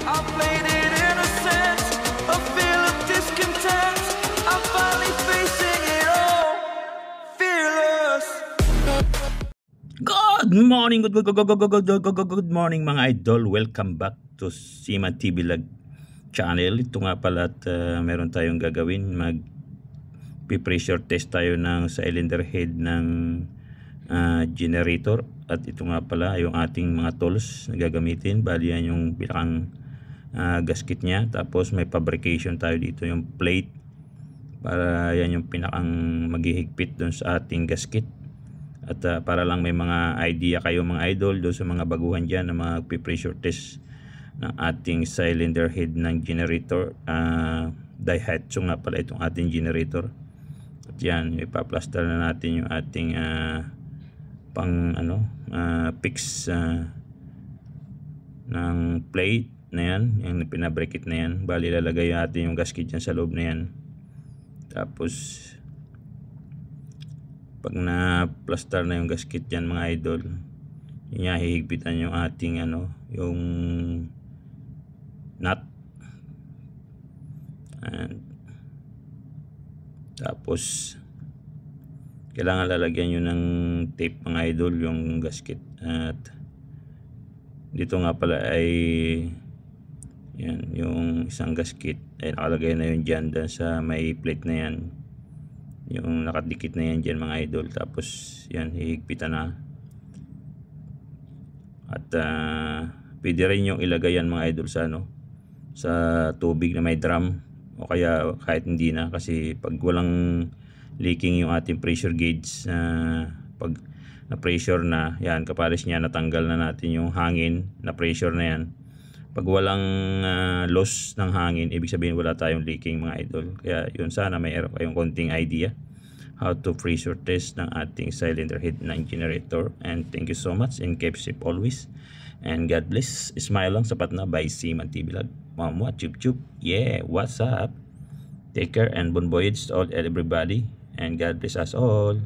I played it innocent, a feel of discontent. I'm finally facing it all, fearless. Good morning, good morning mga idol. Welcome back to Seaman TV Vlog channel. Ito nga pala at meron tayong gagawin. Mag-pressure test tayo ng cylinder head ng generator. At ito nga pala yung ating mga tools na gagamitin. Bali yan yung pinakang gasket nya. Tapos may fabrication tayo dito, yung plate. Para yan yung pinakang maghihigpit dun sa ating gasket. At para lang may mga idea kayo mga idol doon sa mga baguhan dyan na mag-pressure test ng ating cylinder head ng generator. Daihatsu nga pala itong ating generator. At yan, ipa-plaster na natin yung ating fix ng plate na yan, yung pinabrikit na yan. Bali lalagay natin yung gasket dyan sa loob na yan. Tapos pag na-plaster na yung gasket dyan mga idol, yun nga, hihigpitan yung ating yung nut. And tapos kailangan lalagyan nyo ng tape mga idol yung gasket. At dito nga pala ay yan, yung isang gasket ay nakalagay na yun dyan sa may plate na yan, yung nakadikit na yan dyan mga idol. Tapos yan, hihigpitan na. At pwede rin yung ilagay yan mga idol sa sa tubig na may drum, o kaya kahit hindi na, kasi pag walang leaking yung ating pressure gauge, pag na pressure na yan, kapares niya natanggal na natin yung hangin na pressure na yan. Pag walang loss ng hangin, ibig sabihin wala tayong leaking mga idol. Kaya yun, sana may kayong konting idea how to pressure test ng ating cylinder head ng generator. And thank you so much and keep safe always. And God bless. Smile lang, sapat na. By Seaman TV Vlog. Mamwa, chup chup. Yeah, what's up? Take care and bon voyage to all everybody. And God bless us all.